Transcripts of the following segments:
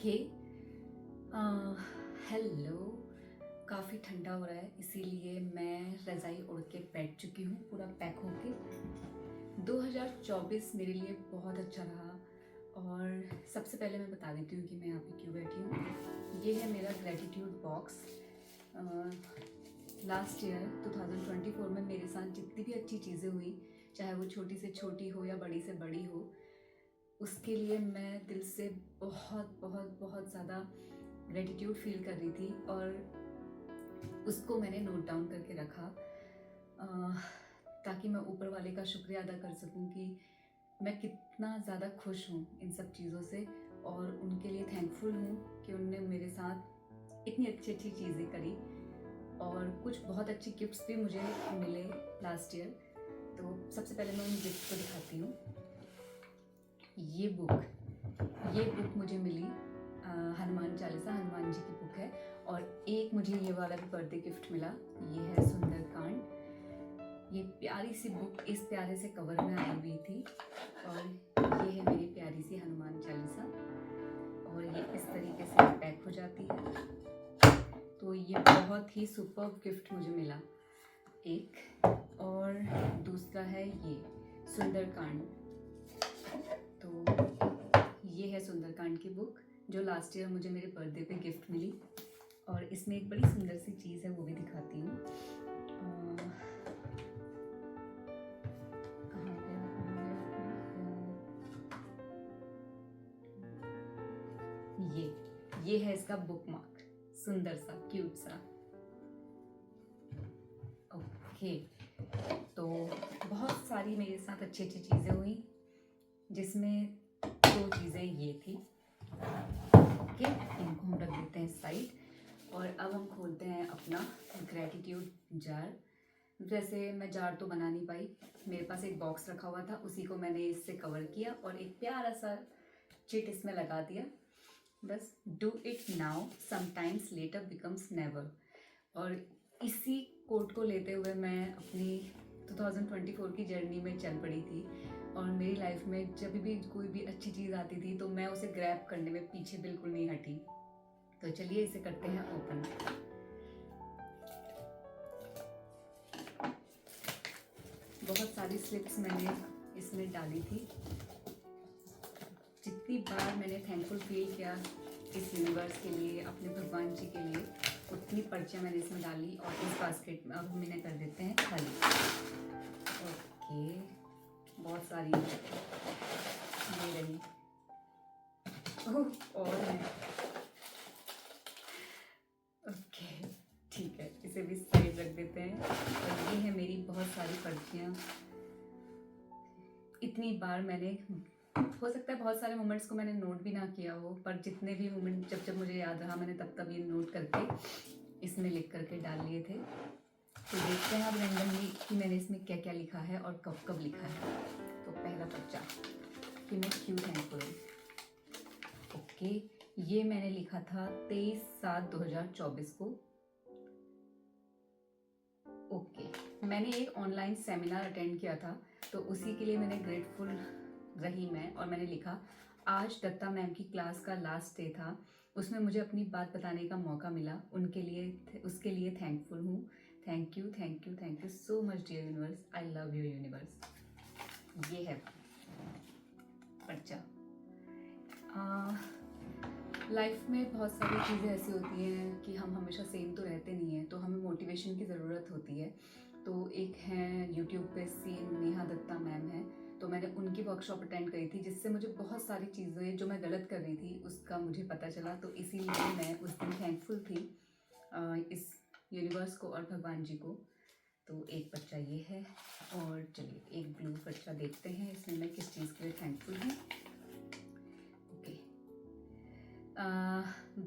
Okay. Hello. काफ़ी ठंडा हो रहा है इसीलिए मैं रज़ाई ओढ़ के बैठ चुकी हूँ पूरा पैक होके। 2024 मेरे लिए बहुत अच्छा रहा और सबसे पहले मैं बता देती हूँ कि मैं यहाँ पे क्यों बैठी हूँ। ये है मेरा ग्रेटिट्यूड बॉक्स। लास्ट ईयर 2024 में मेरे साथ जितनी भी अच्छी चीज़ें हुई, चाहे वो छोटी से छोटी हो या बड़ी से बड़ी हो, उसके लिए मैं दिल से बहुत बहुत बहुत ज़्यादा ग्रेटिट्यूड फील कर रही थी और उसको मैंने नोट डाउन करके रखा ताकि मैं ऊपर वाले का शुक्रिया अदा कर सकूं कि मैं कितना ज़्यादा खुश हूँ इन सब चीज़ों से और उनके लिए थैंकफुल हूँ कि उनने मेरे साथ इतनी अच्छी अच्छी चीज़ें करी और कुछ बहुत अच्छी गिफ्ट्स भी मुझे मिले लास्ट ईयर। तो सबसे पहले मैं उन गिफ्ट को दिखाती हूँ। ये बुक मुझे मिली, हनुमान चालीसा, हनुमान जी की बुक है। और एक मुझे ये वाला भी बर्थडे गिफ्ट मिला, ये है सुंदरकांड। ये प्यारी सी बुक इस प्यारे से कवर में आई हुई थी और ये है मेरी प्यारी सी हनुमान चालीसा और ये इस तरीके से पैक हो जाती है। तो ये बहुत ही सुपर्ब गिफ्ट मुझे मिला एक। और दूसरा है ये सुंदरकांड। तो ये है सुंदरकांड की बुक जो लास्ट ईयर मुझे मेरे बर्थडे पे गिफ्ट मिली और इसमें एक बड़ी सुंदर सी चीज़ है, वो भी दिखाती हूँ। कहाँ गया? ये है इसका बुक मार्क, सुंदर सा क्यूट सा। ओके, तो बहुत सारी मेरे साथ अच्छी अच्छी चीज़ें हुई जिसमें दो चीज़ें ये थी। ओके, इनको हम रख देते हैं साइड और अब हम खोलते हैं अपना ग्रेटिट्यूड जार। वैसे मैं जार तो बना नहीं पाई, मेरे पास एक बॉक्स रखा हुआ था, उसी को मैंने इससे कवर किया और एक प्यारा सा चिट इसमें लगा दिया। बस do it now sometimes letter becomes never. और इसी कोट को लेते हुए मैं अपनी 2024 की जर्नी में चल पड़ी थी और मेरी लाइफ में जब भी कोई भी अच्छी चीज़ आती थी तो मैं उसे ग्रैब करने में पीछे बिल्कुल नहीं हटी। तो चलिए इसे करते हैं ओपन। बहुत सारी स्लिप्स मैंने इसमें डाली थी। जितनी बार मैंने थैंकफुल फील किया इस यूनिवर्स के लिए, अपने भगवान जी के लिए, उतनी पर्चियाँ मैंने इसमें डाली और इस बास्केट में अब हम इन्हें कर देते हैं खाली। ओके, बहुत सारी ये रही। ओह, और है। ओके, ठीक है, इसे भी साइड रख देते हैं। और ये है मेरी बहुत सारी पर्चियाँ। इतनी बार मैंने, हो सकता है बहुत सारे मोमेंट्स को मैंने नोट भी ना किया हो, पर जितने भी मोमेंट जब जब मुझे याद रहा मैंने तब ये नोट करके इसमें लिख करके डाल लिए थे। तो देखते हैं अब रैंडमली कि मैंने इसमें क्या क्या लिखा है और कब कब लिखा है। तो पहला पर्चा कि मैं क्यों थैंकफुल हूँ। ओके, ये मैंने लिखा था 23/7/2024 को। ओके, मैंने एक ऑनलाइन सेमिनार अटेंड किया था तो उसी के लिए मैंने ग्रेटफुल रही मैं, और मैंने लिखा आज दत्ता मैम की क्लास का लास्ट डे था, उसमें मुझे अपनी बात बताने का मौका मिला, उनके लिए उसके लिए थैंकफुल हूँ। Thank you thank you thank you so much dear universe, I love you universe. ये है पर्चा। लाइफ में बहुत सारी चीज़ें ऐसी होती हैं कि हम हमेशा सेम तो रहते नहीं हैं, तो हमें मोटिवेशन की ज़रूरत होती है। तो एक हैं यूट्यूब पे सी नेहा दत्ता मैम है, तो मैंने उनकी वर्कशॉप अटेंड करी थी जिससे मुझे बहुत सारी चीज़ें जो मैं गलत कर रही थी उसका मुझे पता चला। तो इसीलिए मैं उस दिन थैंकफुल थी इस यूनिवर्स को और भगवान जी को। तो एक पर्चा ये है और चलिए एक ब्लू पर्चा देखते हैं इसमें मैं किस चीज़ के लिए थैंकफुल हूँ। ओके,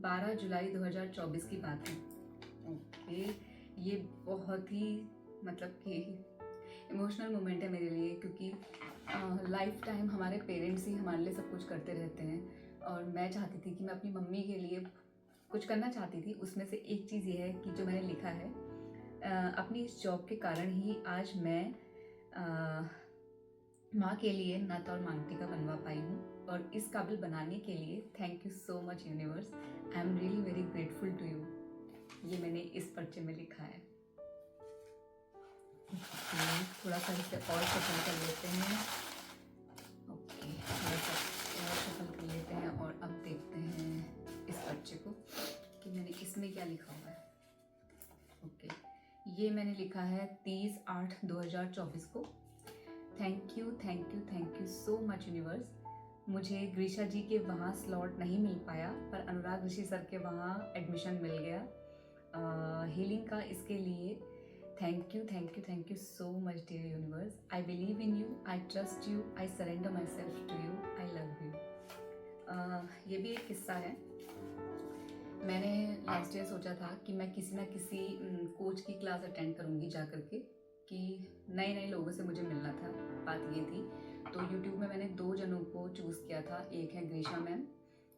12 जुलाई 2024 की बात है। ओके, ये बहुत ही मतलब कि इमोशनल मोमेंट है मेरे लिए, क्योंकि लाइफ टाइम हमारे पेरेंट्स ही हमारे लिए सब कुछ करते रहते हैं और मैं चाहती थी कि मैं अपनी मम्मी के लिए कुछ करना चाहती थी। उसमें से एक चीज़ ये है कि जो मैंने लिखा है, अपनी इस जॉब के कारण ही आज मैं माँ के लिए नथ और मांगटिका बनवा पाई हूँ और इस काबिल बनाने के लिए thank you so much universe, I am really very grateful to you. ये मैंने इस पर्चे में लिखा है। थोड़ा सा इसे और शफल कर लेते हैं। ओके, थोड़ा सा और शफल कर लेते हैं और अब देखते हैं इस पर्चे को कि मैंने इसमें क्या लिखा हुआ है। ओके, ये मैंने लिखा है 30/8/2024 को। Thank you thank you thank you so much universe. मुझे ग्रीशा जी के वहाँ स्लॉट नहीं मिल पाया, पर अनुराग ऋषि सर के वहाँ एडमिशन मिल गया हीलिंग का। इसके लिए thank you so much dear universe. I believe in you, I trust you, I surrender myself to you, I love you. ये भी एक किस्सा है। मैंने लास्ट ईयर सोचा था कि मैं किसी ना किसी कोच की क्लास अटेंड करूँगी जा करके, कि नए नए लोगों से मुझे मिलना था। बात ये थी, तो यूट्यूब में मैंने 2 जनों को चूज़ किया था। एक है ग्रीशा मैम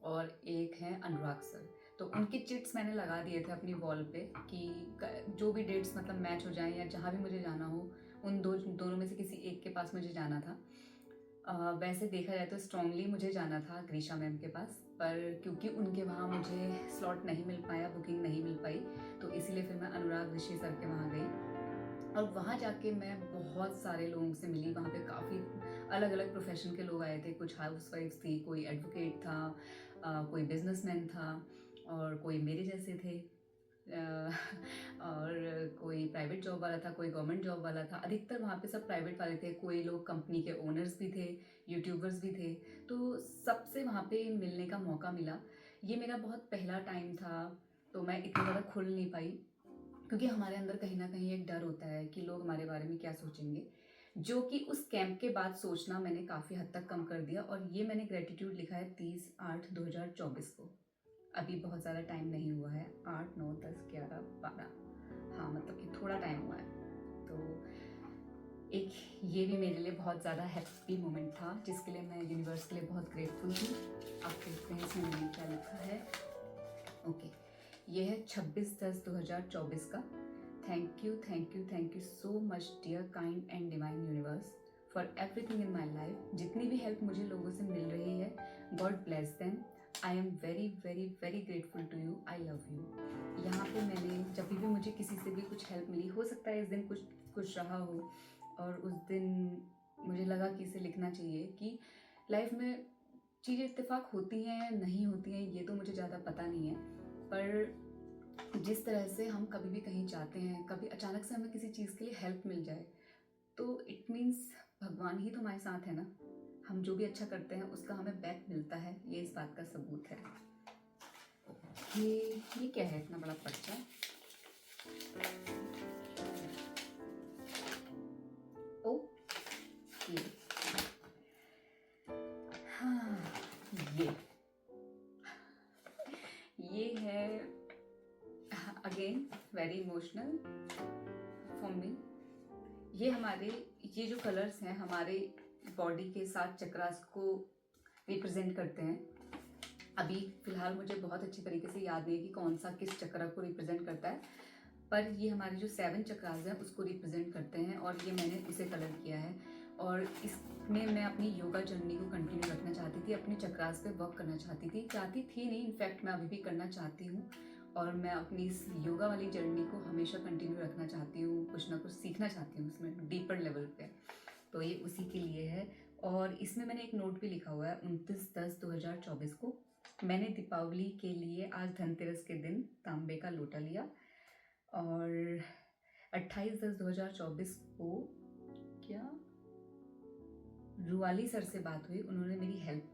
और एक है अनुराग सर। तो उनके चिट्स मैंने लगा दिए थे अपनी वॉल पे कि जो भी डेट्स मतलब मैच हो जाएं या जहाँ भी मुझे जाना हो, उन दोनों में से किसी एक के पास मुझे जाना था। वैसे देखा जाए तो स्ट्रांगली मुझे जाना था ग्रीशा मैम के पास, पर क्योंकि उनके वहाँ मुझे स्लॉट नहीं मिल पाया, बुकिंग नहीं मिल पाई, तो इसीलिए फिर मैं अनुराग ऋषि सर के वहाँ गई। और वहाँ जाके मैं बहुत सारे लोगों से मिली। वहाँ पे काफ़ी अलग अलग प्रोफेशन के लोग आए थे। कुछ हाउसवाइफ्स थी, कोई एडवोकेट था, कोई बिजनेसमैन था, और कोई मेरे जैसे थे, और कोई प्राइवेट जॉब वाला था, कोई गवर्नमेंट जॉब वाला था। अधिकतर वहाँ पे सब प्राइवेट वाले थे। कोई लोग कंपनी के ओनर्स भी थे, यूट्यूबर्स भी थे। तो सबसे वहाँ पे मिलने का मौका मिला। ये मेरा बहुत पहला टाइम था, तो मैं इतना ज़्यादा खुल नहीं पाई, क्योंकि हमारे अंदर कहीं ना कहीं एक डर होता है कि लोग हमारे बारे में क्या सोचेंगे, जो कि उस कैंप के बाद सोचना मैंने काफ़ी हद तक कम कर दिया। और ये मैंने ग्रेटिट्यूड लिखा है 30/8/2024 को। अभी बहुत ज़्यादा टाइम नहीं हुआ है, 8 9 10 11 12, हाँ मतलब कि थोड़ा टाइम हुआ है। तो एक ये भी मेरे लिए बहुत ज़्यादा हैप्पी मोमेंट था, जिसके लिए मैं यूनिवर्स के लिए बहुत ग्रेटफुल हूँ। आप देखते हैं इसमें मैंने क्या लिखा है। ओके, ये है 26/10/2024 का। Thank you so much dear kind and divine universe for everything in my life. जितनी भी हेल्प मुझे लोगों से मिल रही है, God bless them. I am very very very grateful to you, I love you. यहाँ पे मैंने जब भी मुझे किसी से भी कुछ हेल्प मिली, हो सकता है इस दिन कुछ रहा हो, और उस दिन मुझे लगा कि इसे लिखना चाहिए कि लाइफ में चीज़ें इत्तेफाक होती हैं नहीं होती हैं, ये तो मुझे ज़्यादा पता नहीं है, पर जिस तरह से हम कभी भी कहीं जाते हैं, कभी अचानक से हमें किसी चीज़ के लिए हेल्प मिल जाए, तो इट मीन्स भगवान ही तो हमारे साथ है ना। हम जो भी अच्छा करते हैं उसका हमें बैक मिलता है, ये इस बात का सबूत है। ये क्या है इतना बड़ा पर्चा? ओके, हाँ, ये है again very emotional for me. ये जो कलर्स हैं हमारे बॉडी के 7 चक्रास को रिप्रेजेंट करते हैं। अभी फिलहाल मुझे बहुत अच्छी तरीके से याद नहीं है कि कौन सा किस चक्र को रिप्रेजेंट करता है, पर ये हमारे जो 7 चक्रास हैं उसको रिप्रेजेंट करते हैं, और ये मैंने उसे कलर किया है। और इसमें मैं अपनी योगा जर्नी को कंटिन्यू रखना चाहती थी, अपने चक्रास पे वर्क करना चाहती थी नहीं, इनफैक्ट मैं अभी भी करना चाहती हूँ। और मैं अपनी इस योगा वाली जर्नी को हमेशा कंटिन्यू रखना चाहती हूँ, कुछ ना कुछ सीखना चाहती हूँ उसमें डीपर लेवल पे। तो ये उसी के लिए है। और इसमें मैंने एक नोट भी लिखा हुआ है 29/10/2024 को। मैंने दीपावली के लिए आज धनतेरस के दिन तांबे का लोटा लिया, और 28/10/2024 को क्या रुआली सर से बात हुई, उन्होंने मेरी हेल्प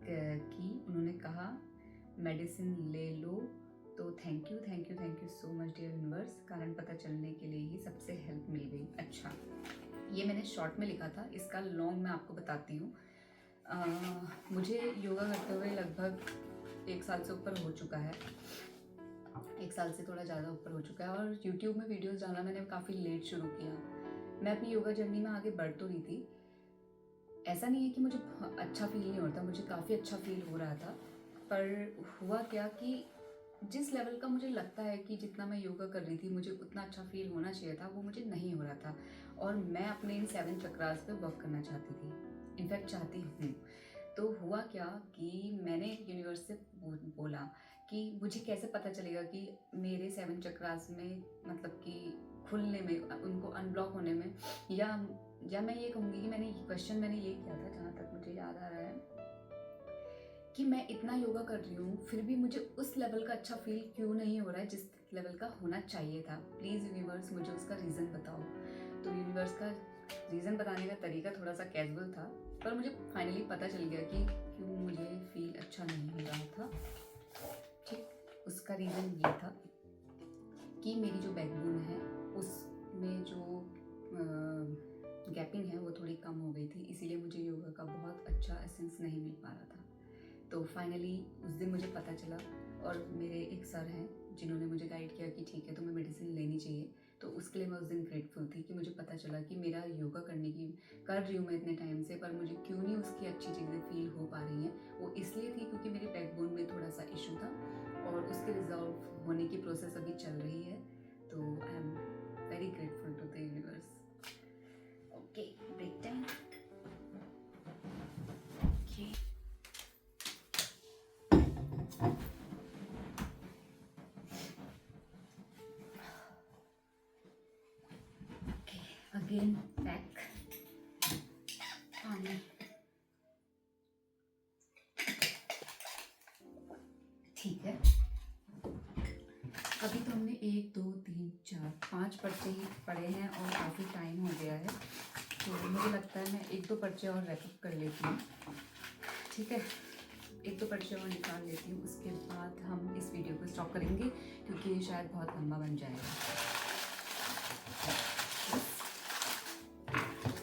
की। उन्होंने कहा मेडिसिन ले लो। तो thank you so much dear universe. कारण पता चलने के लिए ही सबसे हेल्प मिल गई। अच्छा, ये मैंने शॉर्ट में लिखा था, इसका लॉन्ग मैं आपको बताती हूँ। मुझे योगा करते हुए लगभग 1 साल से ऊपर हो चुका है, 1 साल से थोड़ा ज़्यादा ऊपर हो चुका है। और यूट्यूब में वीडियोस डालना मैंने काफ़ी लेट शुरू किया। मैं अपनी योगा जर्नी में आगे बढ़ तो रही थी, ऐसा नहीं है कि मुझे अच्छा फील नहीं होता, मुझे काफ़ी अच्छा फील हो रहा था। पर हुआ क्या कि जिस लेवल का मुझे लगता है कि जितना मैं योगा कर रही थी मुझे उतना अच्छा फील होना चाहिए था, वो मुझे नहीं हो रहा था। और मैं अपने इन 7 चक्रास पे वर्क करना चाहती थी, इनफैक्ट चाहती हूँ। तो हुआ क्या कि मैंने यूनिवर्स से बोला कि मुझे कैसे पता चलेगा कि मेरे 7 चक्रास में मतलब कि खुलने में, उनको अनब्लॉक होने में, या मैं ये कहूँगी कि मैंने ये किया था, जहाँ तक मुझे याद आ रहा है, कि मैं इतना योगा कर रही हूँ फिर भी मुझे उस लेवल का अच्छा फील क्यों नहीं हो रहा है जिस लेवल का होना चाहिए था। प्लीज़ यूनिवर्स मुझे उसका रीज़न बताओ। तो यूनिवर्स का रीज़न बताने का तरीका थोड़ा सा कैजुअल था, पर मुझे फाइनली पता चल गया कि क्यों मुझे फील अच्छा नहीं हो रहा था। ठीक, उसका रीज़न ये था कि मेरी जो बैकबोन है उसमें जो गैपिंग है वो थोड़ी कम हो गई थी, इसीलिए मुझे योगा का बहुत अच्छा एसेंस नहीं मिल पा रहा था। तो फाइनली उस दिन मुझे पता चला, और मेरे एक सर हैं जिन्होंने मुझे गाइड किया कि ठीक है तुम्हें मेडिसिन लेनी चाहिए। तो उसके लिए मैं उस दिन ग्रेटफुल थी कि मुझे पता चला कि मेरा योगा कर रही हूँ मैं इतने टाइम से, पर मुझे क्यों नहीं उसकी अच्छी चीज़ें फील हो पा रही हैं। वो इसलिए थी क्योंकि मेरे बैकबोन में थोड़ा सा इशू था, और उसके रिजॉल्व होने की प्रोसेस अभी चल रही है। तो I am very grateful to the universe. Okay, break time. Again back, पानी। ठीक है, अभी तो हमने 1 2 3 4 5 पर्चे ही पढ़े हैं और काफ़ी टाइम हो गया है, तो मुझे लगता है मैं 1 2 पर्चे और रैपअप कर लेती हूँ। ठीक है, 1 2 पर्चे और निकाल लेती हूँ, उसके बाद हम इस वीडियो को स्टॉप करेंगे क्योंकि ये शायद बहुत लंबा बन जाएगा।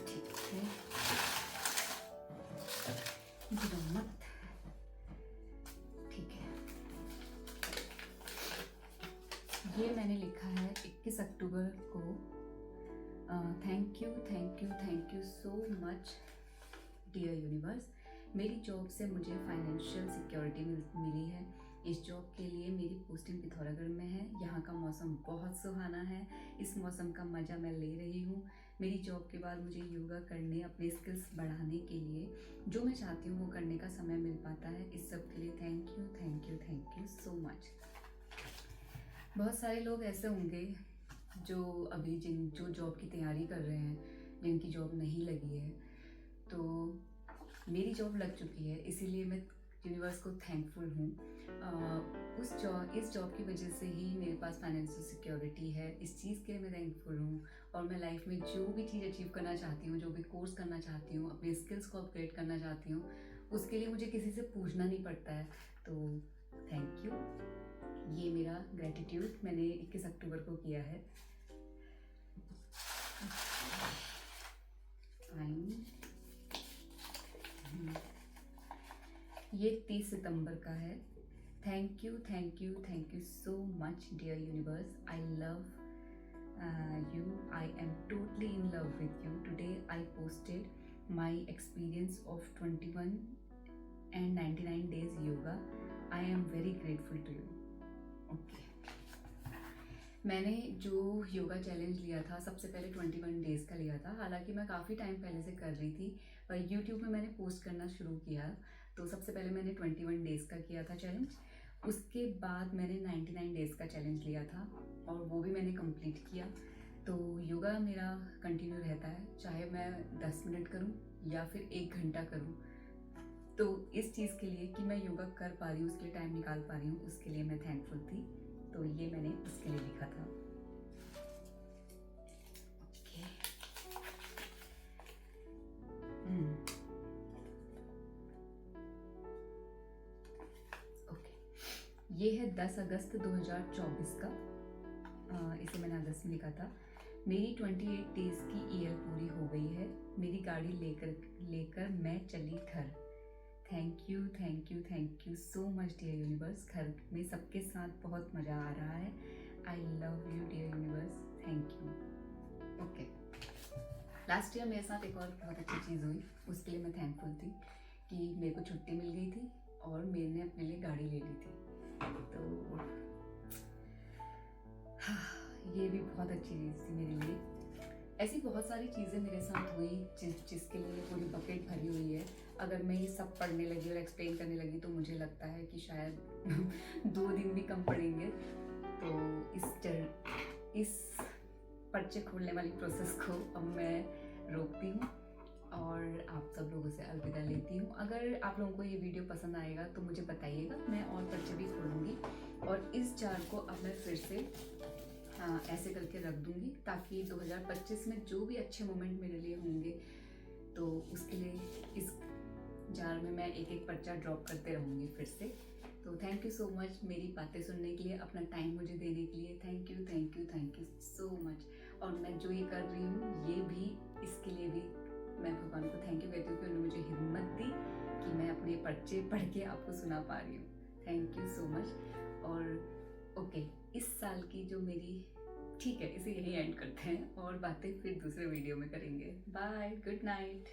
ठीक है, गिरो मत। ठीक है, ये मैंने लिखा है 21 अक्टूबर को। Thank you so much dear universe. मेरी जॉब से मुझे फाइनेंशियल सिक्योरिटी मिली है। इस जॉब के लिए मेरी पोस्टिंग पिथौरागढ़ में है। यहाँ का मौसम बहुत सुहाना है, इस मौसम का मज़ा मैं ले रही हूँ। मेरी जॉब के बाद मुझे योगा करने, अपने स्किल्स बढ़ाने के लिए जो मैं चाहती हूँ वो करने का समय मिल पाता है। इस सब के लिए थैंक यू सो मच। बहुत सारे लोग ऐसे होंगे जो अभी जो जॉब की तैयारी कर रहे हैं, जिनकी जॉब नहीं लगी है। तो मेरी जॉब लग चुकी है, इसीलिए मैं यूनिवर्स को थैंकफुल हूँ। इस जॉब की वजह से ही मेरे पास फाइनेंशियल सिक्योरिटी है। इस चीज़ के लिए मैं थैंकफुल हूँ। और मैं लाइफ में जो भी चीज़ अचीव करना चाहती हूँ, जो भी कोर्स करना चाहती हूँ, अपने स्किल्स को अपग्रेड करना चाहती हूँ, उसके लिए मुझे किसी से पूछना नहीं पड़ता है। तो थैंक यू। ये मेरा ग्रेटिट्यूड मैंने 21 अक्टूबर को किया है। ये 30 सितंबर का है। Thank you so much dear universe. I love you. I am totally in love with you. Today I posted my experience of 21 and 99 days yoga. I am very grateful to you. Okay. मैंने जो yoga challenge लिया था सबसे पहले 21 days का लिया था। हालांकि मैं काफ़ी टाइम पहले से कर रही थी, पर यूट्यूब में मैंने पोस्ट करना शुरू किया तो सबसे पहले मैंने 21 डेज़ का किया था चैलेंज। उसके बाद मैंने 99 डेज़ का चैलेंज लिया था और वो भी मैंने कंप्लीट किया। तो योगा मेरा कंटिन्यू रहता है, चाहे मैं 10 मिनट करूं या फिर 1 घंटा करूं। तो इस चीज़ के लिए कि मैं योगा कर पा रही हूँ, उसके लिए टाइम निकाल पा रही हूँ, उसके लिए मैं थैंकफुल थी। तो ये मैंने उसके लिए लिखा था। ये है 10 अगस्त 2024 का। इसे मैंने अगस्त में लिखा था। मेरी 28 डेज़ की ईयर पूरी हो गई है। मेरी गाड़ी लेकर मैं चली घर। Thank you so much dear universe. घर में सबके साथ बहुत मज़ा आ रहा है। I love you dear universe, thank you. Okay, last year मेरे साथ एक और बहुत अच्छी चीज़ हुई, उसके लिए मैं थैंकफुल थी कि मेरे को छुट्टी मिल गई थी और मैंने अपने लिए गाड़ी ले ली थी। तो ये भी बहुत अच्छी चीज़ थी मेरे लिए। ऐसी बहुत सारी चीज़ें मेरे साथ हुई जिसके लिए पूरी बकेट भरी हुई है। अगर मैं ये सब पढ़ने लगी और एक्सप्लेन करने लगी तो मुझे लगता है कि शायद 2 दिन भी कम पड़ेंगे। तो इस पर्चे खोलने वाली प्रोसेस को अब मैं रोकती हूँ और आप सब लोगों से अलविदा लेती हूँ। अगर आप लोगों को ये वीडियो पसंद आएगा तो मुझे बताइएगा, मैं और पर्चे भी खोलूँगी और इस जार को अब मैं फिर से ऐसे करके रख दूँगी ताकि 2025 में जो भी अच्छे मोमेंट मेरे लिए होंगे तो उसके लिए इस जार में मैं एक एक पर्चा ड्रॉप करते रहूँगी फिर से। तो थैंक यू सो मच मेरी बातें सुनने के लिए, अपना टाइम मुझे देने के लिए। Thank you thank you thank you so much. और मैं जो ये कर रही हूँ ये भी, इसके लिए भी मैं भगवान को थैंक यू कहती हूँ कि उन्होंने मुझे हिम्मत दी कि मैं अपने पर्चे पढ़ के आपको सुना पा रही हूँ। Thank you so much. और ओके, इस साल की जो मेरी, ठीक है इसे यही एंड करते हैं और बातें फिर दूसरे वीडियो में करेंगे। Bye, good night.